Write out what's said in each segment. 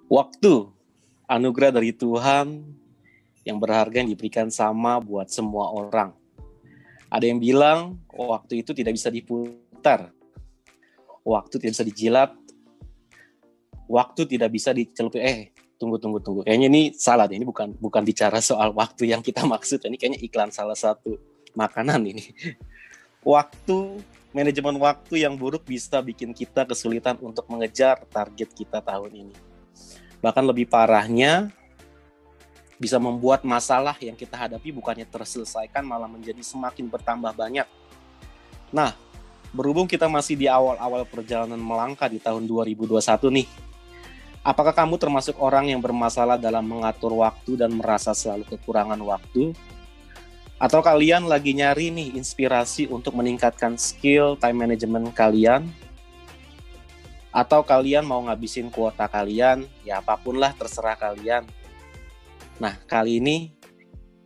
Waktu, anugerah dari Tuhan yang berharga yang diberikan sama buat semua orang. Ada yang bilang waktu itu tidak bisa diputar, waktu tidak bisa dijilat, waktu tidak bisa dicelup. Tunggu. Kayaknya ini salah deh. Ini bukan bicara soal waktu yang kita maksud. Ini kayaknya iklan salah satu makanan ini. Waktu, manajemen waktu yang buruk bisa bikin kita kesulitan untuk mengejar target kita tahun ini. Bahkan lebih parahnya, bisa membuat masalah yang kita hadapi bukannya terselesaikan, malah menjadi semakin bertambah banyak. Nah, berhubung kita masih di awal-awal perjalanan melangkah di tahun 2021 nih, apakah kamu termasuk orang yang bermasalah dalam mengatur waktu dan merasa selalu kekurangan waktu? Atau kalian lagi nyari nih inspirasi untuk meningkatkan skill time management kalian? Atau kalian mau ngabisin kuota kalian? Ya apapun lah, terserah kalian. Nah, kali ini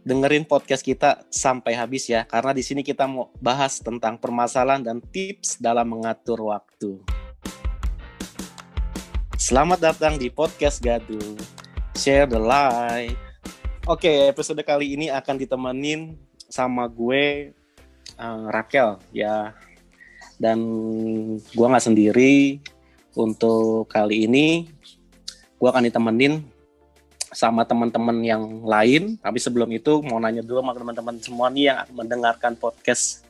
dengerin podcast kita sampai habis ya, karena di sini kita mau bahas tentang permasalahan dan tips dalam mengatur waktu. Selamat datang di podcast Gaduh, share the light. Oke, episode kali ini akan ditemenin sama gue, Rakel ya, dan gue nggak sendiri. Untuk kali ini gue akan ditemenin sama teman-teman yang lain. Tapi sebelum itu mau nanya dulu sama teman-teman semua nih yang mendengarkan podcast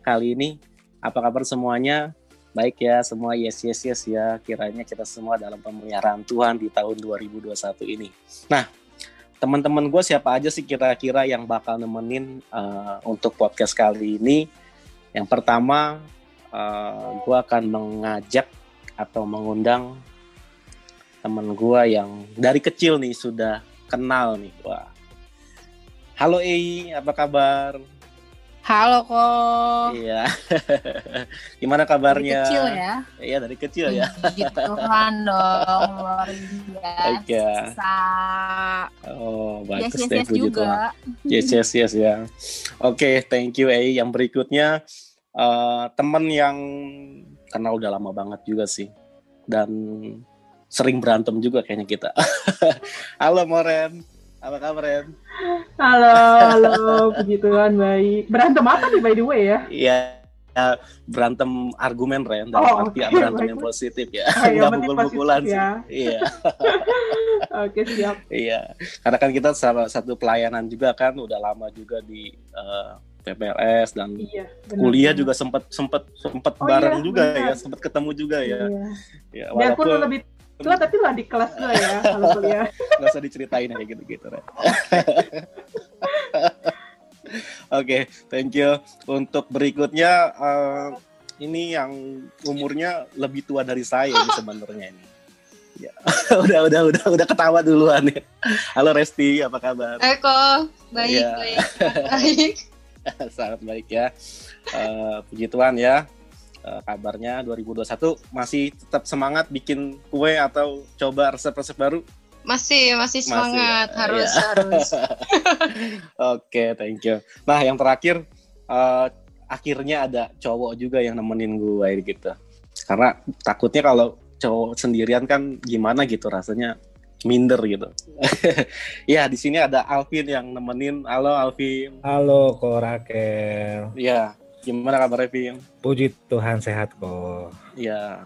kali ini. Apa kabar semuanya? Baik ya, semua yes ya. Kiranya kita semua dalam pemeliharaan Tuhan di tahun 2021 ini. Nah, teman-teman gue siapa aja sih kira-kira yang bakal nemenin untuk podcast kali ini? Yang pertama, gue akan mengajak atau mengundang teman gue yang dari kecil nih sudah kenal nih. Wah. Halo Ei, apa kabar? Halo kok. Iya. Gimana kabarnya? Dari kecil ya? Iya, dari kecil ya. Puji Tuhan dong, luar biasa. Oh, bagus deh, Yes puji juga. Tuhan. Yes ya. Oke, thank you Ei. Yang berikutnya teman yang kenal udah lama banget juga sih. Dan sering berantem juga kayaknya kita. Halo Moren, apa kabar Ren? Halo, puji Tuhan, baik. Berantem apa nih by the way ya? Iya, berantem argumen Ren, dalam arti berantem yang positif ya, nggak pukul-pukulan sih. Ya. Iya. Oke, siap. Iya, karena kan kita salah satu pelayanan juga kan, udah lama juga di PPLS dan kuliah juga sempat bareng juga ya, sempat ketemu juga ya. Iya. Walaupun lebih tua tapi lah di kelas gue ya kalau kuliah. Nggak usah diceritain kayak gitu-gitu. Oke, thank you. Untuk berikutnya, ini yang umurnya lebih tua dari saya ini sebenarnya ini. Ya, udah ketawa duluan ya. Halo Resti, apa kabar? Eko, baik. Sangat baik ya. Puji Tuhan ya. Kabarnya 2021 masih tetap semangat bikin kue atau coba resep-resep baru? Masih semangat, harus. Oke, thank you. Nah, yang terakhir akhirnya ada cowok juga yang nemenin gue gitu. Karena takutnya kalau cowok sendirian kan gimana gitu rasanya, minder gitu. Ya, di sini ada Alvin yang nemenin. Halo Alvin. Halo Ko Rakel. Ya. Gimana kabarnya, Vin? Puji Tuhan sehat kok. Ya,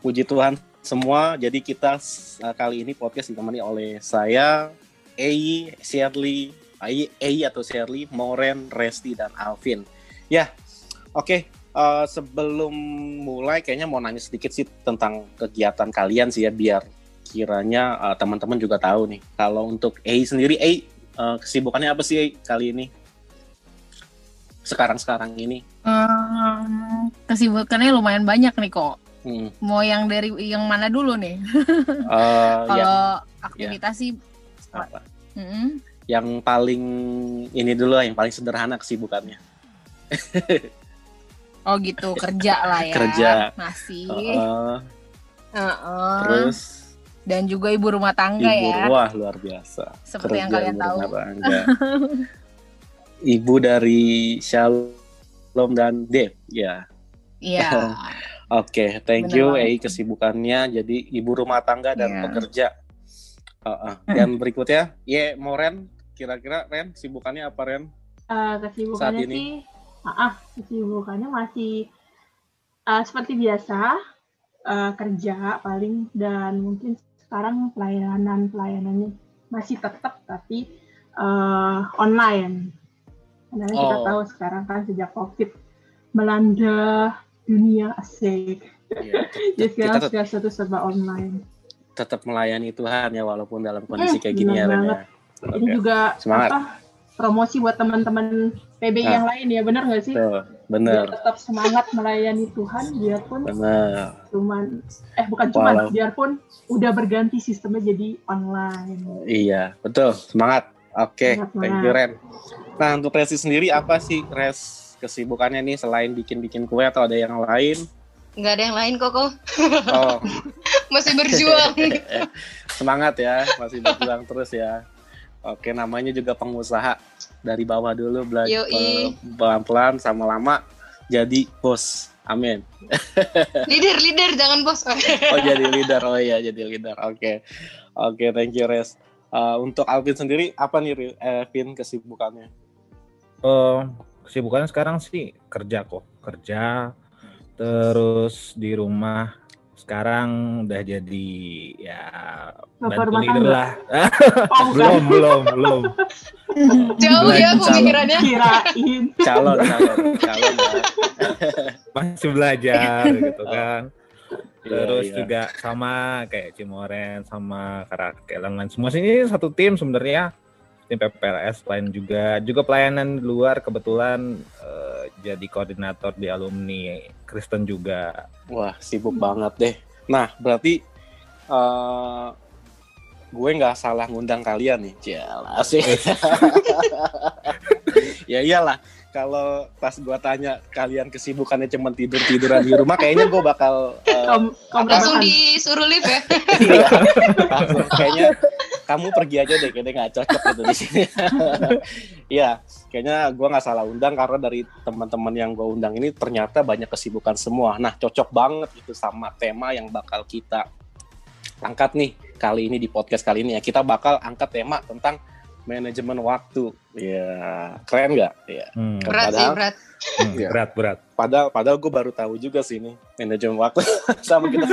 puji Tuhan semua. Jadi kita kali ini podcast ditemani oleh saya, Ei, Shirley, Moren, Resti, dan Alvin. Ya, oke. Sebelum mulai, kayaknya mau nanya sedikit sih tentang kegiatan kalian sih ya, biar kiranya teman-teman juga tahu nih. Kalau untuk Ei sendiri, kesibukannya apa sih Ei kali ini? Sekarang ini? Kesibukannya lumayan banyak nih kok. Mau yang mana dulu nih? Kalau aktivitas sih apa? Yang paling ini dulu, yang paling sederhana kesibukannya. Oh gitu, kerja lah ya. Kerja. Masih. Terus? Dan juga ibu rumah tangga ya. Wah, luar biasa. Seperti kerja yang kalian tahu. Ibu dari Shalom dan Dev, ya. Iya. Oke, thank you, kesibukannya jadi ibu rumah tangga dan pekerja. Dan berikutnya, mau Ren, kira-kira Ren sibukannya apa Ren? Kesibukannya sih, kesibukannya masih seperti biasa, kerja paling, dan mungkin sekarang pelayanannya masih tetap tapi online. Karena kita tahu sekarang kan sejak COVID melanda dunia, asik. Jadi sekarang sudah satu serba online. Tetap melayani Tuhan ya walaupun dalam kondisi kayak gini ya Ren ya. Ini juga promosi buat teman-teman PBI yang lain ya, benar nggak sih? Benar. Biar tetap semangat melayani Tuhan, biarpun biarpun udah berganti sistemnya jadi online. Iya, betul. Semangat. Oke, thank you Ren. Nah, untuk Resi sendiri apa sih kesibukannya nih selain bikin kue atau ada yang lain? Nggak ada yang lain kok. Masih berjuang. Semangat ya, masih berjuang terus ya. Oke, namanya juga pengusaha. Dari bawah dulu belajar pelan-pelan sama lama jadi bos. Amin. Leader jangan bos. Jadi leader. Jadi leader. Oke, thank you Res. Untuk Alvin sendiri apa nih Vin kesibukannya? Kesibukannya sekarang sih kerja terus di rumah. Sekarang udah jadi ya bantu leader lah. Belum. Jauh ya pemikirannya. Kirain. Calon ya. Masih belajar gitu kan. Terus juga sama kayak Cimoren sama Karakel lain semua sini satu tim sebenarnya. Tim PPLS lain juga pelayanan di luar, kebetulan jadi koordinator di alumni Kristen juga. Wah, sibuk banget deh. Nah, berarti gue nggak salah ngundang kalian nih. Jelas sih. Ya iyalah, kalau pas gue tanya kalian kesibukannya cuma tiduran di rumah, kayaknya gue bakal langsung disuruh live ya. Iya, langsung kayaknya kamu pergi aja deh, kayaknya nggak cocok gitu di sini. Iya, kayaknya gue nggak salah undang karena dari teman-teman yang gue undang ini ternyata banyak kesibukan semua. Nah, cocok banget gitu sama tema yang bakal kita angkat nih kali ini di podcast kali ini ya. Kita bakal angkat tema tentang manajemen waktu. Ya, keren nggak? Ya. Berat. Berat. Padahal gue baru tahu juga sih ini manajemen waktu. Sama kita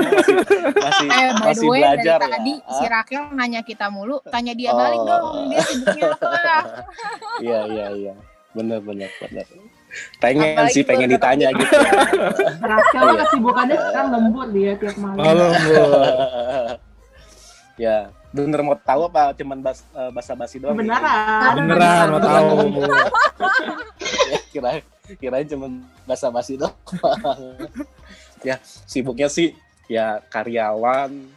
masih belajar ya. Tadi si Rakel nanya kita mulu, tanya dia balik dong, dia sibuknya apa? Iya. Benar. Pengen ditanya gitu. Rakel kesibukannya sekarang lembur dia tiap malam. Ya, bener mau tahu apa cuman basa-basi doang? Beneran mau tahu. Kirain cuman basa-basi doang. Ya, sibuknya sih ya karyawan,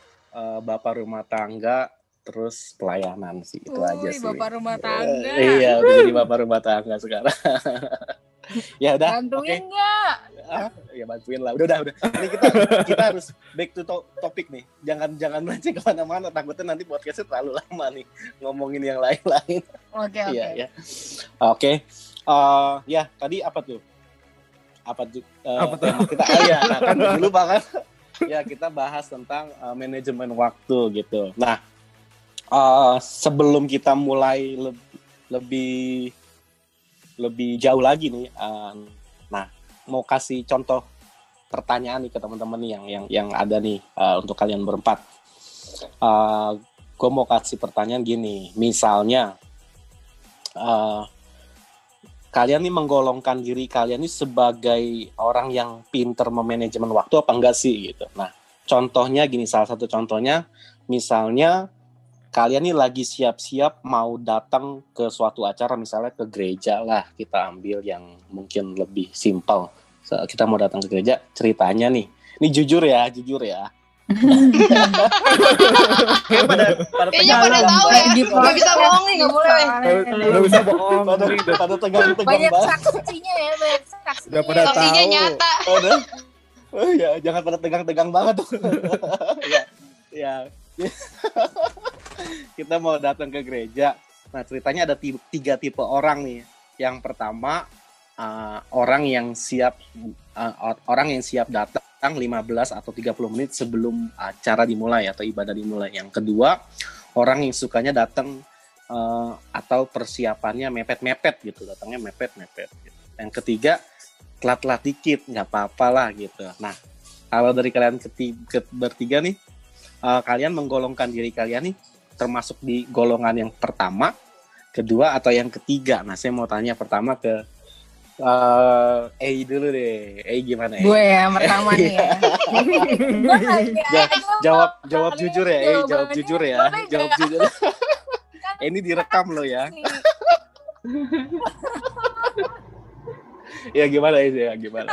bapak rumah tangga, terus pelayanan sih, itu aja sih. Bapak rumah tangga. Iya, udah jadi bapak rumah tangga sekarang. Ya udah. Bantuin nggak? Ya bantuin lah. Udah. Ini kita harus back to topik nih. Jangan melenceng kemana-mana. Takutnya nanti podcastnya terlalu lama nih ngomongin yang lain-lain. Oke. Iya. Oke. Ya tadi apa tuh? Tema kita? Nah kan dulu banget. Ya kita bahas tentang manajemen waktu gitu. Nah sebelum kita mulai lebih jauh lagi nih, nah mau kasih contoh pertanyaan nih ke teman-teman nih yang ada nih untuk kalian berempat. Gue mau kasih pertanyaan gini, misalnya kalian nih menggolongkan diri kalian nih sebagai orang yang pinter memanajemen waktu apa enggak sih gitu. Nah contohnya gini, salah satu contohnya misalnya kalian nih lagi siap-siap mau datang ke suatu acara, misalnya ke gereja lah, kita ambil yang mungkin lebih simpel. Kita mau datang ke gereja, ceritanya nih, ini jujur ya. Kayaknya pada tahu ya, nggak bisa bohong nih, nggak boleh. Nggak bisa bohong. Pada tegang-tegang banyak banget. saksinya ya, Udah pada saksinya tahu. nyata. Oh ya, jangan pada tegang-tegang banget tuh. Ya. Kita mau datang ke gereja. Nah ceritanya ada 3 tipe orang nih. Yang pertama orang yang siap datang 15 atau 30 menit sebelum acara dimulai atau ibadah dimulai. Yang kedua orang yang sukanya datang atau persiapannya mepet-mepet gitu, datangnya mepet-mepet gitu. Yang ketiga, telat-telat dikit, nggak apa-apa lah gitu. Nah, kalau dari kalian bertiga nih, kalian menggolongkan diri kalian nih termasuk di golongan yang pertama, kedua, atau yang ketiga? Nah, saya mau tanya pertama ke dulu deh. gimana? Gue yang pertama nih ya. Jawab jujur ya, jawab jujur ya. Jawab jujur. Ini direkam loh ya. Ya gimana ya, gimana?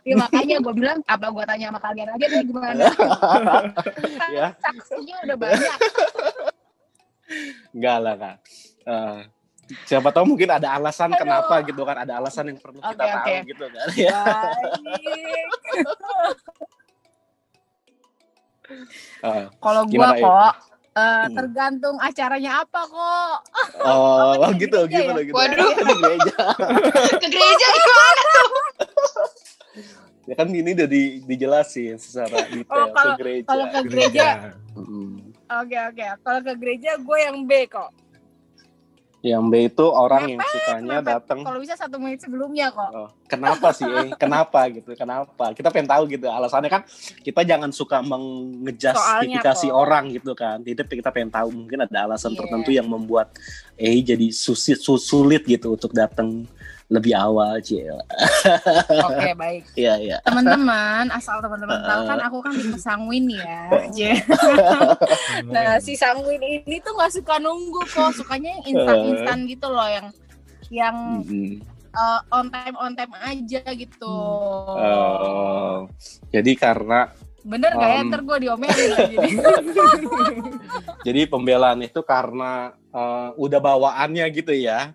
Ya makanya gue bilang, apa gue tanya sama kalian aja nih gimana? Ya. Saksinya udah banyak. Enggak lah, Kak. Siapa tahu mungkin ada alasan kenapa gitu kan, ada alasan yang perlu kita tahu gitu kan. Ya. Kalau gue kok tergantung acaranya apa kok. Oh gitu, gimana gitu. Waduh, ke gereja gimana tuh? Ya kan ini udah dijelasin secara detail ke gereja. Kalau ke gereja, oke. Kalau ke gereja gue yang B kok. Yang B itu orang yang sukanya datang. Kalau bisa 1 menit sebelumnya kok. Oh, kenapa sih? Kenapa gitu? Kenapa? Kita pengen tahu gitu. Alasannya kan kita jangan suka mengejustifikasi orang gitu kan. Tidak, kita pengen tahu mungkin ada alasan tertentu yang membuat jadi sulit gitu untuk datang lebih awal, Cil. Oke, baik. Iya. Teman-teman, asal teman-teman tahu kan aku kan tipe sanguin ya. Nah, si sanguin ini tuh nggak suka nunggu kok, sukanya yang instan-instan gitu loh, yang on time aja gitu. Jadi karena bener nggak ya? Ntar gue diomelin lagi. Jadi pembelaan itu karena udah bawaannya gitu ya,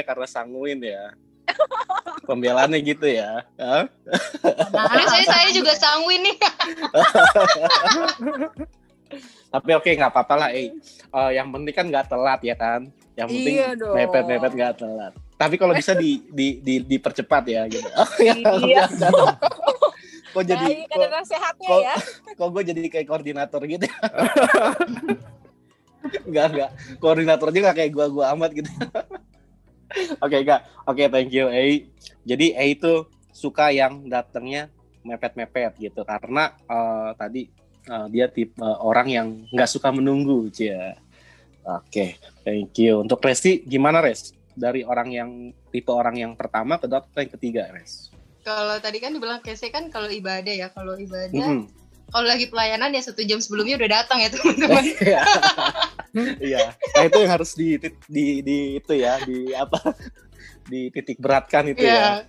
karena sanguin ya. Pembelaannya gitu ya. Nah, saya juga sanguin nih. Tapi oke, nggak apa-apa lah. Yang penting kan nggak telat ya kan. Yang penting mepet nggak telat. Tapi kalau bisa dipercepat ya gitu. Iya. Kok jadi ya? Kok gue jadi kayak koordinator gitu. Enggak. Koordinator juga kayak gua amat gitu. Oke, thank you, Jadi itu suka yang datangnya mepet-mepet gitu karena tadi dia tipe orang yang nggak suka menunggu, Cia. Oke, thank you. Untuk Resti gimana, Res? Dari tipe orang yang pertama ke yang ketiga, Res? Kalau tadi kan dibilang Kese kan kalau ibadah kalau lagi pelayanan ya 1 jam sebelumnya udah datang ya teman-teman. Iya. Nah itu yang harus dititik beratkan itu ya.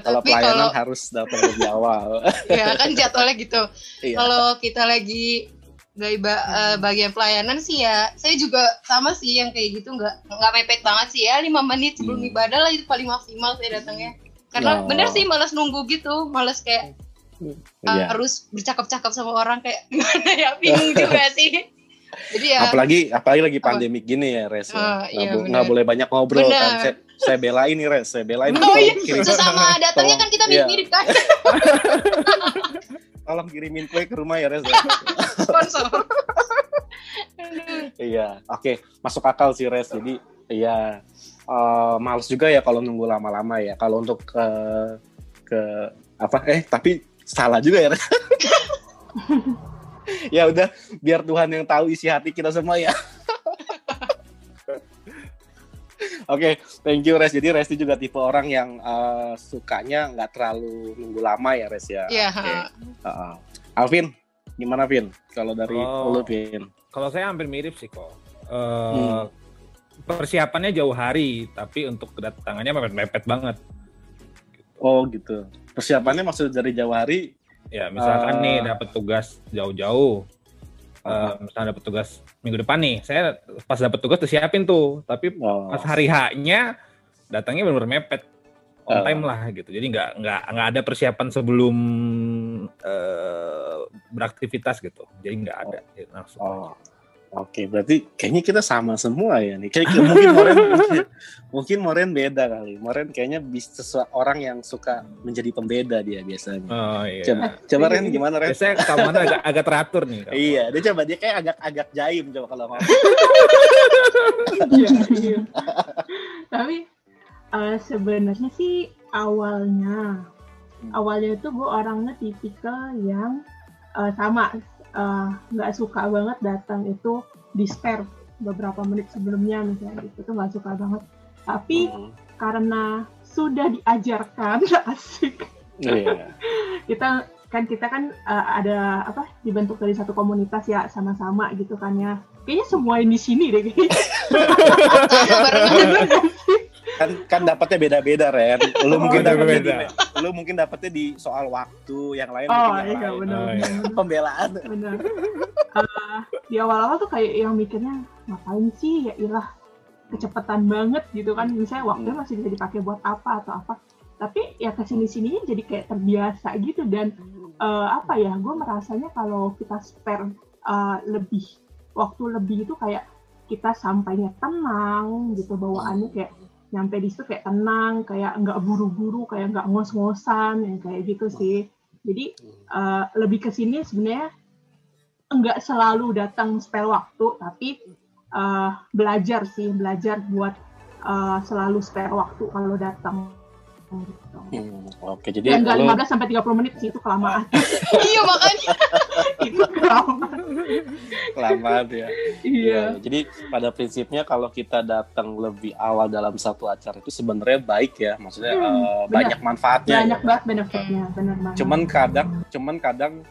Kalau pelayanan harus datang lebih awal. Ya kan jadwalnya gitu. Iya. Kalau kita lagi bagian pelayanan sih ya, saya juga sama sih yang kayak gitu, nggak mepet banget sih ya, 5 menit sebelum ibadah lah itu paling maksimal saya datangnya. Karena bener sih malas nunggu gitu, malas kayak harus bercakap-cakap sama orang kayak gimana ya, bingung juga sih. Jadi ya apalagi lagi pandemik gini ya, Res. Nggak boleh banyak ngobrol kan. Saya belain nih, Res. Sesama datangnya kan kita mirip-mirip kan. Tolong kirimin kue ke rumah ya, Res. Sponsor. Iya, oke, masuk akal sih, Res. Jadi iya, males juga ya kalau nunggu lama-lama ya. Kalau untuk tapi salah juga ya, Res. Ya udah, biar Tuhan yang tahu isi hati kita semua ya. Oke, thank you, Res. Jadi Resti juga tipe orang yang sukanya nggak terlalu nunggu lama ya, Res ya. Iya. Alvin, gimana, Vin? Kalau dari lu, Vin? Kalau saya hampir mirip sih kok. Persiapannya jauh hari, tapi untuk kedatangannya mepet-mepet banget. Oh gitu. Persiapannya maksud dari jauh hari? Ya, misalkan nih dapat tugas jauh-jauh. Misalnya dapat tugas minggu depan nih, saya pas dapat tugas udah siapin tuh, tapi pas hari H-nya datangnya benar-benar mepet, on time lah gitu. Jadi nggak ada persiapan sebelum beraktivitas gitu. Jadi nggak ada langsung. Oke, berarti kayaknya kita sama semua ya nih. Kayak mungkin Moren beda kali. Moren kayaknya orang yang suka menjadi pembeda dia biasanya. Oh iya. Coba Ren gimana Ren? Biasanya keamanan agak teratur nih. Iya, dia kayak agak jaim coba kalau mau. Iya. Tapi sebenarnya sih awalnya itu gue orangnya tipikal yang sama. Nggak suka banget datang itu di spare beberapa menit sebelumnya misalnya gitu tuh nggak suka banget, tapi karena sudah diajarkan asik kita kan ada dibentuk dari satu komunitas ya sama-sama gitu kan ya, kayaknya semua di sini deh kayaknya. kan dapatnya beda-beda Ren. Lu mungkin dapatnya di soal waktu, yang lain benar. Pembelaan. Benar. Di awal-awal tuh kayak yang mikirnya ngapain sih, ya ilah kecepatan banget gitu kan, misalnya waktunya masih bisa dipakai buat apa atau apa, tapi ya kesini-sininya jadi kayak terbiasa gitu. Dan gue merasanya kalau kita spare waktu lebih itu kayak kita sampainya tenang gitu, bawaannya kayak nyampe di situ kayak tenang, kayak nggak buru-buru, kayak nggak ngos-ngosan, yang kayak gitu sih. Jadi lebih ke sini sebenarnya nggak selalu datang spare waktu, tapi belajar buat selalu spare waktu kalau datang. Gitu. Oke, jadi nggak 15 sampai 30 menit sih, itu kelamaan. Iya makanya. Itu kelamaan ya. Iya. Jadi pada prinsipnya kalau kita datang lebih awal dalam satu acara itu sebenarnya baik ya, maksudnya banyak manfaatnya. Banyak banget benefitnya, benar banget. Cuman kadang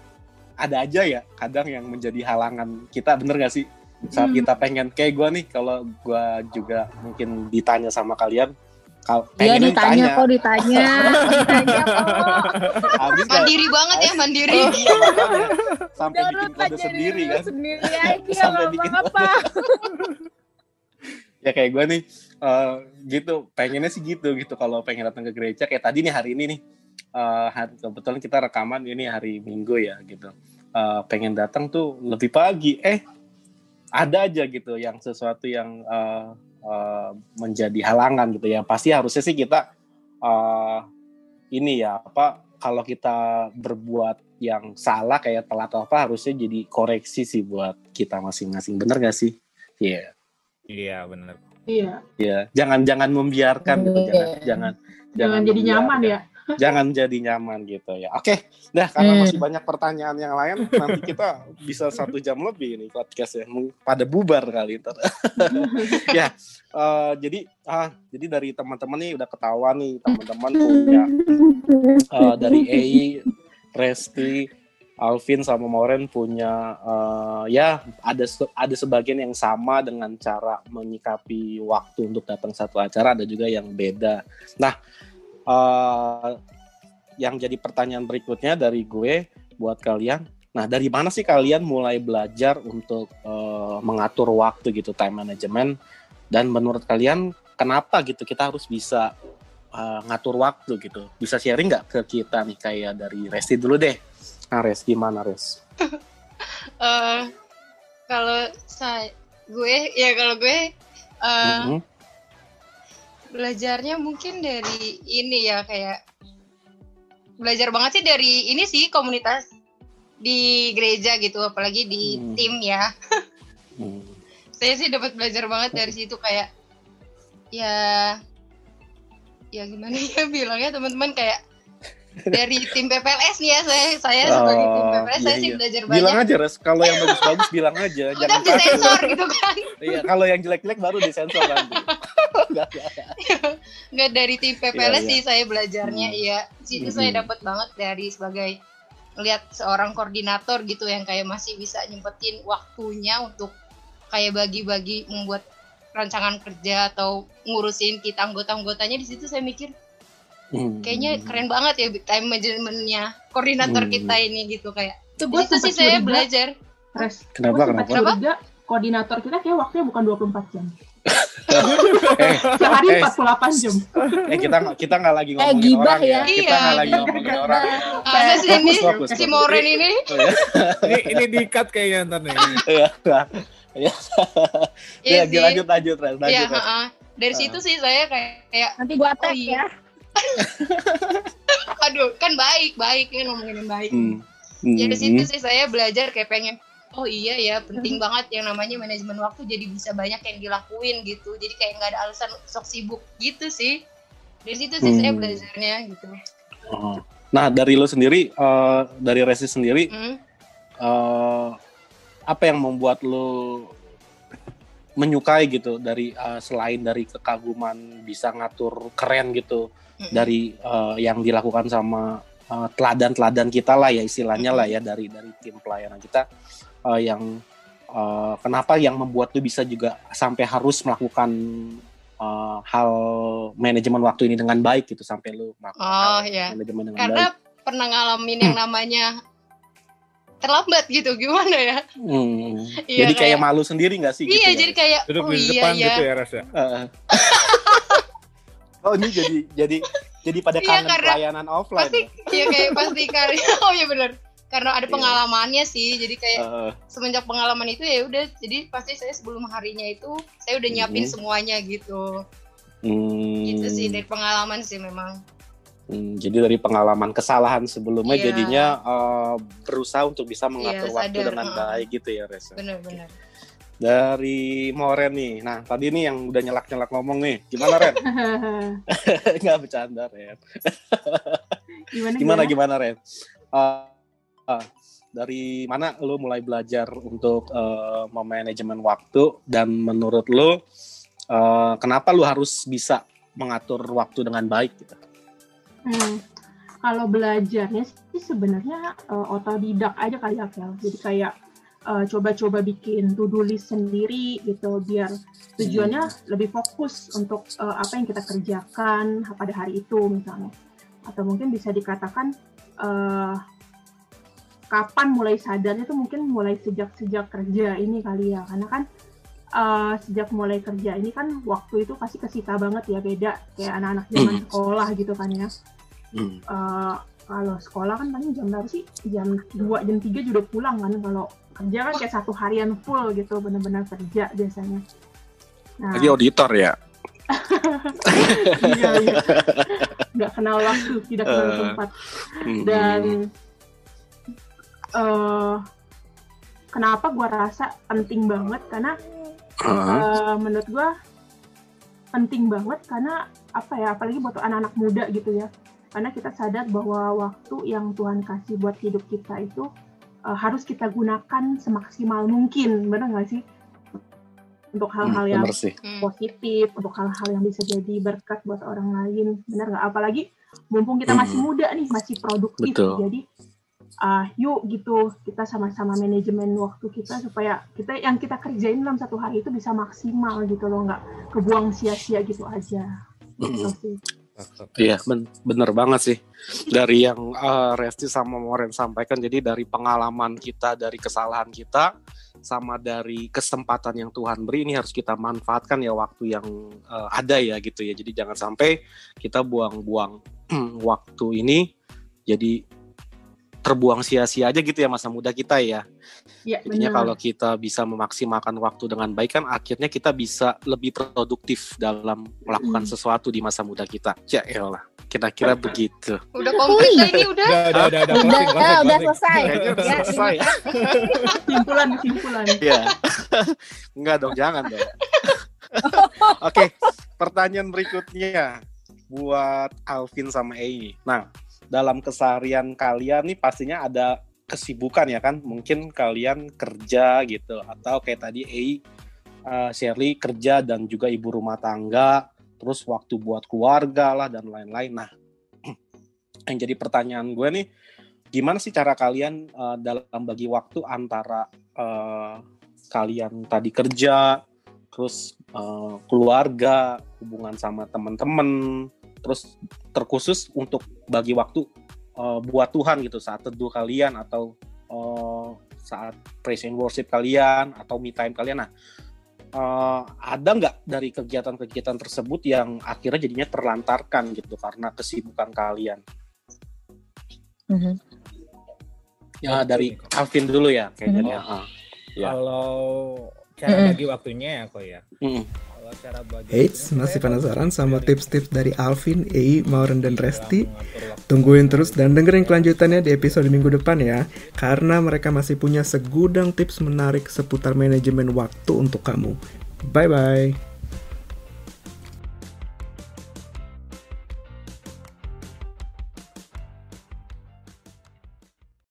ada aja ya, kadang yang menjadi halangan kita, bener nggak sih? Saat kita pengen, kayak gue nih, kalau gue juga mungkin ditanya sama kalian. Iya ditanya kok. Mandiri banget ya, mandiri. Sampai bikin kode sendiri kan. Sendiri aja, sampai bikin apa. Ya kayak gue nih, gitu. Pengennya sih gitu. Kalau pengen datang ke gereja, kayak tadi nih, hari ini nih. Kebetulan kita rekaman ini hari Minggu ya gitu. Pengen datang tuh lebih pagi. Ada aja gitu yang sesuatu yang menjadi halangan gitu ya. Pasti harusnya sih kita kalau kita berbuat yang salah kayak telat atau apa, harusnya jadi koreksi sih buat kita masing-masing. Bener gak sih? Iya. Iya bener. Iya. Jangan membiarkan gitu. Jangan jadi nyaman ya. Jangan jadi nyaman gitu ya. Oke, karena masih banyak pertanyaan yang lain, nanti kita bisa 1 jam lebih nih podcastnya, pada bubar kali ntar. Ya, jadi dari teman-teman nih udah ketahuan nih, teman-teman punya dari EI, Resti, Alvin sama Moren punya ada sebagian yang sama dengan cara menyikapi waktu untuk datang satu acara, ada juga yang beda. Nah, yang jadi pertanyaan berikutnya dari gue buat kalian, nah dari mana sih kalian mulai belajar untuk mengatur waktu gitu, time management, dan menurut kalian kenapa gitu kita harus bisa ngatur waktu gitu? Bisa sharing nggak ke kita nih, kayak dari Resti dulu deh. Nah Res, gimana Res? Kalau gue belajarnya mungkin dari ini ya, kayak belajar banget sih dari ini sih, komunitas di gereja gitu, apalagi di tim ya. Saya sih dapat belajar banget dari situ, kayak ya gimana ya bilangnya, teman-teman, kayak dari tim PPLS nih ya, saya sebagai tim PPLS saya sih belajar banyak. Bilang aja Res, kalau yang bagus-bagus bilang aja. Udah disensor gitu kan. Iya, kalau yang jelek-jelek baru disensor nanti. Nggak, dari tim PPLS sih saya belajarnya. Iya, situ saya dapat banget dari sebagai ngelihat seorang koordinator gitu, yang kayak masih bisa nyempetin waktunya untuk kayak bagi-bagi membuat rancangan kerja atau ngurusin kita anggota-anggotanya. Di situ saya mikir kayaknya keren banget ya time manajemennya koordinator kita ini gitu, kayak itu sih saya belajar. Kenapa? Koordinator kita kayak waktunya bukan 24 jam. Sehari 48 jam. Kita nggak lagi ngomongin gibah orang ya. ya. Kita nggak lagi ngomongin orang. Ada sih ini Fokus. si Moren ini. Ini di-cut kayaknya ntar nih. Iya. Iya Ya, sih. lanjut. Iya, dari situ sih saya kayak Nanti gua tag iya. ya. Aduh, kan baik ya ngomongin yang baik. Ya dari situ sih saya belajar kayak pengen, oh iya ya penting banget yang namanya manajemen waktu, jadi bisa banyak yang dilakuin gitu. Jadi kayak nggak ada alasan sok sibuk gitu sih. Dari situ sih saya belajarnya gitu. Nah, dari lo sendiri, dari Resi sendiri, apa yang membuat lo menyukai gitu dari selain dari kekaguman bisa ngatur keren gitu dari yang dilakukan sama teladan-teladan kita lah ya istilahnya lah ya dari tim pelayanan kita yang kenapa yang membuat lu bisa juga sampai harus melakukan hal manajemen waktu ini dengan baik gitu sampai lu melakukan manajemen dengan karena baik. Pernah ngalamin yang namanya terlambat gitu, gimana ya? Iya, jadi kayak malu sendiri nggak sih? Iya, gitu, jadi kayak duduk di depan gitu ya Ras ya. Oh ini jadi pada kangen pelayanan offline. Pasti, ya kayak pasti karya. Oh iya benar. Karena ada pengalamannya sih, jadi kayak semenjak pengalaman itu ya udah, jadi pasti saya sebelum harinya itu saya udah nyiapin semuanya gitu. Gitu sih dari pengalaman sih memang. Jadi dari pengalaman kesalahan sebelumnya jadinya berusaha untuk bisa mengatur waktu dengan baik gitu ya Resa. Benar-benar. Dari Moren nih, nah tadi nih yang udah nyelak-nyelak ngomong nih, gimana Ren? Nggak bercanda Ren. Gimana Ren? Dari mana lo mulai belajar untuk memanajemen waktu dan menurut lo kenapa lo harus bisa mengatur waktu dengan baik gitu? Kalau belajarnya sih sebenarnya otodidak aja kali ya, Kel. Jadi kayak coba-coba bikin to-do list sendiri gitu biar tujuannya lebih fokus untuk apa yang kita kerjakan pada hari itu misalnya. Atau mungkin bisa dikatakan kapan mulai sadarnya tuh mungkin mulai sejak kerja ini kali ya. Karena kan sejak mulai kerja ini kan waktu itu pasti kesita banget ya, beda kayak anak-anak zaman sekolah gitu kan ya. Kalau sekolah kan paling jam berapa sih? Jam 2, jam 3 juga pulang kan. Kalau kerja kan kayak satu harian full gitu, benar-benar kerja biasanya. Nah, lagi auditor ya? Iya. Nggak kenal waktu, tidak kenal tempat. Dan kenapa gue rasa penting banget? Karena menurut gue penting banget karena apa ya? Apalagi buat anak-anak muda gitu ya. Karena kita sadar bahwa waktu yang Tuhan kasih buat hidup kita itu harus kita gunakan semaksimal mungkin, benar nggak sih? Untuk hal-hal yang positif, untuk hal-hal yang bisa jadi berkat buat orang lain, benar nggak? Apalagi mumpung kita masih muda nih, masih produktif, jadi yuk gitu kita sama-sama manajemen waktu kita supaya yang kita kerjain dalam satu hari itu bisa maksimal gitu loh, nggak kebuang sia-sia gitu aja. Gitu sih. Iya, bener banget sih. Dari yang Resti sama Moren sampaikan, jadi dari pengalaman kita, dari kesalahan kita, sama dari kesempatan yang Tuhan beri, ini harus kita manfaatkan ya waktu yang ada ya gitu ya. Jadi jangan sampai kita buang-buang waktu ini, jadi terbuang sia-sia aja gitu ya masa muda kita ya. Jadinya kalau kita bisa memaksimalkan waktu dengan baik kan akhirnya kita bisa lebih produktif dalam melakukan sesuatu di masa muda kita. Ya elah, kira-kira begitu. Udah komplit ini udah selesai. Kayaknya udah selesai. Simpulan. Iya. Enggak dong, jangan dong. Oke, pertanyaan berikutnya buat Alvin sama Ei. Nah, dalam keseharian kalian nih pastinya ada kesibukan ya kan, mungkin kalian kerja gitu atau kayak tadi Shirley kerja dan juga ibu rumah tangga, terus waktu buat keluarga lah dan lain-lain. Nah, yang jadi pertanyaan gue nih, gimana sih cara kalian dalam bagi waktu antara kalian tadi kerja, terus keluarga, hubungan sama teman-teman, terus terkhusus untuk bagi waktu buat Tuhan gitu saat teduh kalian atau saat praise and worship kalian atau me time kalian. Nah, ada nggak dari kegiatan-kegiatan tersebut yang akhirnya jadinya terlantarkan gitu karena kesibukan kalian? Ya dari Alvin dulu ya kayaknya. Ya. Kalau cara bagi waktunya ya kok ya. Kalau cara bagi Eits, masih penasaran sama tips-tips dari Alvin, Ei, Mauren, dan Resti? Tungguin terus dan dengerin kelanjutannya di episode minggu depan ya. Karena mereka masih punya segudang tips menarik seputar manajemen waktu untuk kamu. Bye-bye.